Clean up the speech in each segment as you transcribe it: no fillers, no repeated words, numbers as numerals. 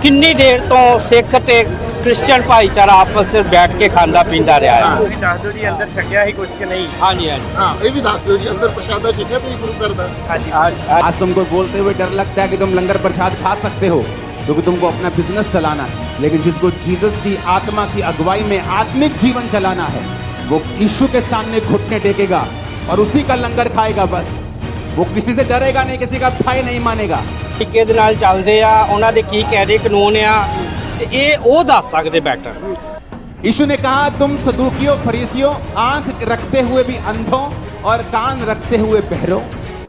कितनी देर तो सिख ते क्रिश्चियन भाईचारा आपस में बैठ के खांदा पींदा रहा है। ਤੁਸੀਂ ਦੱਸ ਦਿਓ ਜੀ ਅੰਦਰ ਛਕਿਆ ਹੀ ਕੁਝ ਕਿ नहीं। हाँ जी हाँ जी हाँ ये भी दस दो जी अंदर प्रसादा छकिया तो ये गुरु करदा। हाँ जी आज तुमको बोलते हुए डर लगता है कि तुम लंगर प्रसाद खा सकते हो क्योंकि तुमको अपना बिजनेस चलाना है, लेकिन जिसको जीसस की आत्मा की अगुवाई में आत्मिक जीवन चलाना है वो यीशु के सामने घुटने टेकेगा और उसी का लंगर खाएगा। बस वो किसी से डरेगा नहीं, किसी का भय नहीं मानेगा। ਤਰੀਕੇ ਦੇ ਨਾਲ ਚੱਲਦੇ ਆ, ਉਹਨਾਂ ਦੇ ਕੀ ਕਾयदे ਕਾਨੂੰਨ ਆ ਤੇ ਇਹ ਉਹ ਦੱਸ ਸਕਦੇ ਬੈਟਰ। यीशु ने कहा तुम सदूकियों फरीसियों आंख रखते हुए भी अंधों और कान रखते हुए बहरों।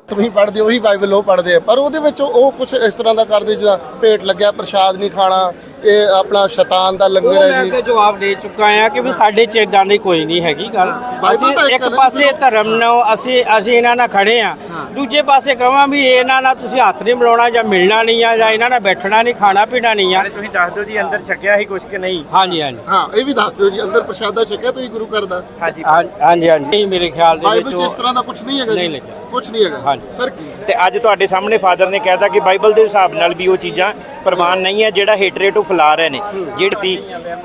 ਤੁਸੀਂ ਪੜ੍ਹਦੇ ਉਹੀ ਬਾਈਬਲ ਉਹ ਪੜ੍ਹਦੇ ਆ ਪਰ ਉਹਦੇ ਵਿੱਚ ਉਹ ਕੁਝ ਇਸ ਤਰ੍ਹਾਂ ਦਾ ਕਰਦੇ ਜਿੱਦਾਂ ਭੇਟ ਲੱਗਿਆ ਪ੍ਰਸ਼ਾਦ ਨਹੀਂ ਖਾਣਾ, ਇਹ ਆਪਣਾ ਸ਼ੈਤਾਨ ਦਾ ਲੰਗਰ ਹੈ ਮੈਂ ਜੀ। ਕਿ ਜਵਾਬ ਦੇ ਚੁੱਕਾ ਆ ਕਿ ਵੀ ਸਾਡੇ ਚ ਏਦਾਂ ਦੀ ਕੋਈ ਨਹੀਂ ਹੈਗੀ ਗੱਲ। ਅਸੀਂ ਤਾਂ ਇੱਕ ਇੱਕ ਪਾਸੇ ਧਰਮ ਨੂੰ ਅਸੀਂ ਇਹਨਾਂ ਨਾਲ ਖੜੇ ਆ, ਦੂਜੇ ਪਾਸੇ ਕਹਾਂ ਵੀ ਇਹਨਾਂ ਨਾਲ ਤੁਸੀਂ ਹੱਥ ਨਹੀਂ ਮਿਲਾਉਣਾ ਜਾਂ ਮਿਲਣਾ ਨਹੀਂ ਆ ਜਾਂ ਇਹਨਾਂ ਨਾਲ ਬੈਠਣਾ ਨਹੀਂ, ਖਾਣਾ ਪੀਣਾ ਨਹੀਂ ਆ। ਤੁਸੀਂ ਦੱਸ ਦਿਓ ਜੀ ਅੰਦਰ ਛਕਿਆ ਹੀ ਕੁਝ ਕਿ नहीं। ਹਾਂਜੀ ਹਾਂਜੀ ਹਾਂ ਇਹ ਵੀ ਦੱਸ ਦਿਓ ਜੀ ਅੰਦਰ ਪ੍ਰਸ਼ਾਦਾ ਛਕਿਆ तो ये गुरु करदा। हाँ जी ਹਾਂਜੀ ਹਾਂਜੀ ਨਹੀਂ, ਮੇਰੇ ਖਿਆਲ ਦੇ ਬਾਈਬਲ 'ਚ ਇਸ ਵਿੱਚ ਤਰ੍ਹਾਂ ਦਾ ਕੁਝ ਨਹੀਂ ਹੈਗਾ ਨਹੀਂ ਜੀ, ਲਿਖਿਆ। ਕੁਝ ਨਹੀਂ ਹੈਗਾ ਹਾਂਜੀ। ਸਰ ਕੀ ਤੇ ਅੱਜ ਤੁਹਾਡੇ ਸਾਹਮਣੇ ਫਾਦਰ ਨੇ ਕਹਿਤਾ ਕਿ ਬਾਈਬਲ ਦੇ ਹਿਸਾਬ ਨਾਲ ਵੀ ਉਹ ਚੀਜ਼ਾਂ ਪ੍ਰਵਾਨ ਨਹੀਂ ਹੈ ਜਿਹੜਾ ਹੇਟਰੇਟ ਉਹ ਫੈਲਾ ਰਹੇ ਨੇ, ਜਿਹੜੀ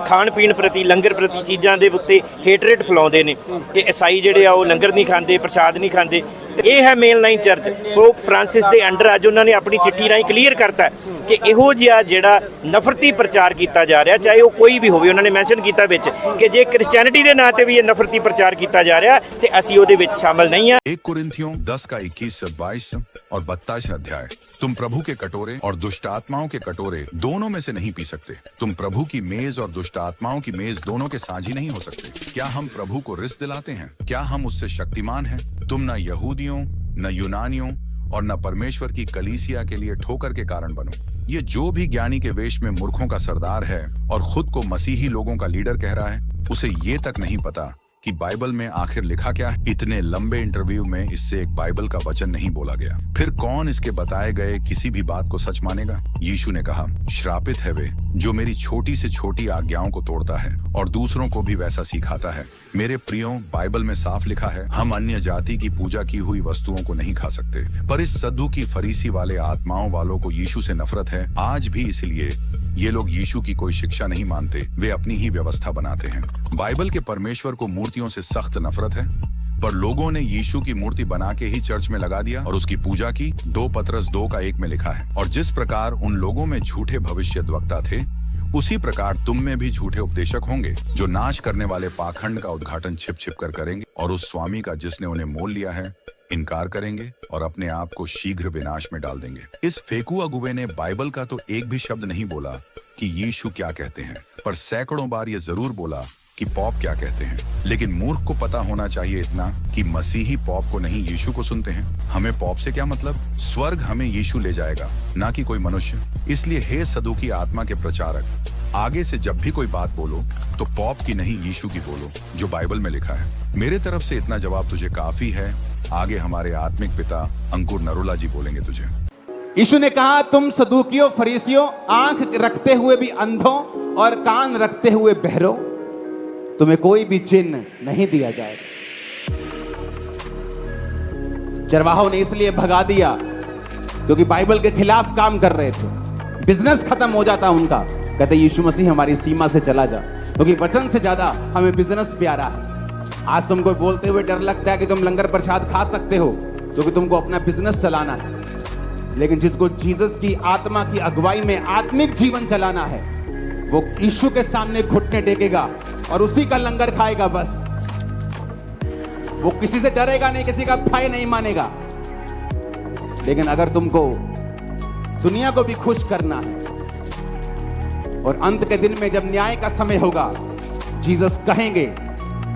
ਖਾਣ ਪੀਣ ਪ੍ਰਤੀ ਲੰਗਰ ਪ੍ਰਤੀ ਚੀਜ਼ਾਂ ਦੇ ਉੱਤੇ ਹੇਟਰੇਟ ਫੈਲਾਉਂਦੇ ਨੇ ਕਿ ਈਸਾਈ ਜਿਹੜੇ ਆ ਉਹ ਲੰਗਰ ਨਹੀਂ ਖਾਂਦੇ, ਪ੍ਰਸ਼ਾਦ ਨਹੀਂ ਖਾਂਦੇ। ਤੇ ਇਹ ਹੈ main line church pope Francis ਦੇ ਅੰਡਰ ਅੱਜ ਉਹਨਾਂ ਨੇ ਆਪਣੀ ਚਿੱਠੀ ਰਾਹੀਂ ਕਲੀਅਰ ਕਰਤਾ ਕਿ ਇਹੋ ਜਿਹਾ ਜਿਹੜਾ ਨਫ਼ਰਤੀ ਪ੍ਰਚਾਰ ਕੀਤਾ ਜਾ ਰਿਹਾ ਚਾਹੇ ਉਹ ਕੋਈ ਵੀ ਹੋਵੇ, ਉਹਨਾਂ ਨੇ ਮੈਂਸ਼ਨ ਕੀਤਾ ਵਿੱਚ ਕਿ ਜੇ ਕ੍ਰਿਸਚੀਅਨਿਟੀ ਦੇ ਨਾਂ ਤੇ ਵੀ ਇਹ ਨਫ਼ਰਤੀ ਪ੍ਰਚਾਰ ਕੀਤਾ ਜਾ ਰਿਹਾ ਤੇ ਅਸੀਂ ਉਹਦੇ ਵਿੱਚ ਸ਼ਾਮਲ नहीं है। 1 कुरिन्थियों 10 का 21 से 22 और 22 अध्याय। तुम प्रभु के कटोरे और दुष्ट आत्माओं के कटोरे दोनों में से नहीं पी सकते। तुम प्रभु की मेज और दुष्ट आत्माओं की मेज दोनों के साझी नहीं हो सकते। क्या हम प्रभु को रिस दिलाते हैं? क्या हम उससे शक्तिमान हैं? तुम न यहूदियों न यूनानियों और न परमेश्वर की कलीसिया के लिए ठोकर के कारण बनो। ये जो भी ज्ञानी के वेश में मूर्खों का सरदार है और खुद को मसीही लोगों का लीडर कह रहा है, उसे ये तक नहीं पता कि बाइबल में आखिर लिखा क्या है। इतने लंबे इंटरव्यू में इससे एक बाइबल का वचन नहीं बोला गया। फिर कौन इसके बताए गए किसी भी बात को सच मानेगा? यीशु ने कहा श्रापित है वे जो मेरी छोटी से छोटी आज्ञाओं को तोड़ता है और दूसरों को भी वैसा सिखाता है। मेरे प्रियों, बाइबल में साफ लिखा है हम अन्य जाति की पूजा की हुई वस्तुओं को नहीं खा सकते। पर इस सद्दू की फरीसी वाले आत्माओं वालों को यीशु से नफरत है आज भी, इसलिए ये लोग यीशु की कोई शिक्षा नहीं मानते, वे अपनी ही व्यवस्था बनाते हैं। बाइबल के परमेश्वर को मूर्तियों से सख्त नफरत है, पर लोगों ने यीशु की मूर्ति बना के ही चर्च में लगा दिया और उसकी पूजा की। 2 पतरस 2 का 1 में लिखा है और जिस प्रकार उन लोगों में झूठे भविष्यद्वक्ता थे उसी प्रकार तुम में भी झूठे उपदेशक होंगे जो नाश करने वाले पाखंड का उद्घाटन छिप छिप कर करेंगे और उस स्वामी का जिसने उन्हें मोल लिया है इनकार करेंगे और अपने आप को शीघ्र विनाश में डाल देंगे। इस फेकू अगुवे ने बाइबल का तो एक भी शब्द नहीं बोला कि यीशु क्या कहते हैं, पर सैकड़ों बार ये जरूर बोला कि पॉप क्या कहते हैं। लेकिन मूर्ख को पता होना चाहिए इतना कि मसीही पॉप को नहीं यीशु को सुनते हैं। हमें पॉप से क्या मतलब? स्वर्ग हमें यीशु ले जाएगा, ना कि कोई मनुष्य। इसलिए हे सदूकी आत्मा के प्रचारक, आगे से जब भी कोई बात बोलो तो पॉप की नहीं यीशु की बोलो जो बाइबल में लिखा है। मेरे तरफ से इतना जवाब तुझे काफी है। आगे हमारे आत्मिक पिता अंकुर नरोला जी बोलेंगे तुझे। यीशु ने कहा तुम सदूकियों फरीसियों आंख रखते हुए भी अंधों और कान रखते हुए बहरों, तुम्हें कोई भी चिन्ह नहीं दिया जाएगा। चरवाहों ने इसलिए भगा दिया क्योंकि बाइबल के खिलाफ काम कर रहे थे, बिजनेस खत्म हो जाता उनका। कहते यीशु मसीह हमारी सीमा से चला जा, क्योंकि वचन से ज्यादा हमें बिजनेस प्यारा है। आज तुमको बोलते हुए डर लगता है कि तुम लंगर प्रसाद खा सकते हो क्योंकि तुमको अपना बिजनेस चलाना है, लेकिन जिसको जीसस की आत्मा की अगुवाई में आत्मिक जीवन चलाना है वो यीशु के सामने घुटने टेकेगा और उसी का लंगर खाएगा। बस वो किसी से डरेगा नहीं, किसी का भय नहीं मानेगा। लेकिन अगर तुमको दुनिया को भी खुश करना है और अंत के दिन में जब न्याय का समय होगा, जीसस कहेंगे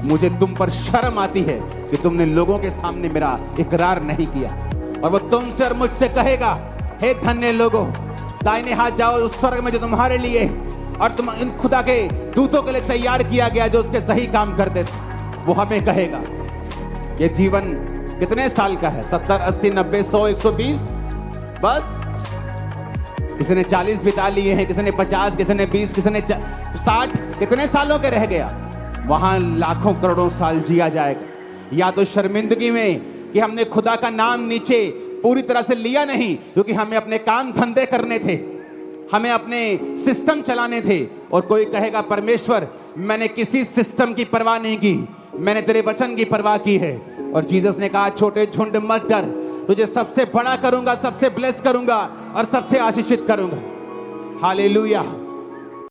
मुझे तुम पर शर्म आती है कि तुमने लोगों के सामने मेरा इकरार नहीं किया। और वो तुमसे और मुझसे कहेगा हे धन्य लोगों, दाहिने हाथ जाओ उस स्वर्ग में जो तुम्हारे लिए और तुम इन खुदा के दूतों के लिए तैयार किया गया जो उसके सही काम करते थे। वो हमें कहेगा ये जीवन कितने साल का है? 70, 80, 90, 100, 120? बस किसी ने 40 बिता लिए हैं, किसी ने 50, किसी ने 20, किसी ने 60, कितने सालों के रह गया? वहां लाखों करोड़ों साल जिया जाएगा। या तो शर्मिंदगी में कि हमने खुदा का नाम नीचे पूरी तरह से लिया नहीं क्योंकि हमें अपने काम धंधे करने थे, हमें अपने सिस्टम चलाने थे। और कोई कहेगा परमेश्वर मैंने किसी सिस्टम की परवाह नहीं की, मैंने तेरे वचन की परवाह की है। और जीसस ने कहा छोटे झुंड मत डर, तुझे सबसे बड़ा करूंगा, सबसे ब्लेस करूंगा और सबसे आशीषित करूंगा। हालेलुया।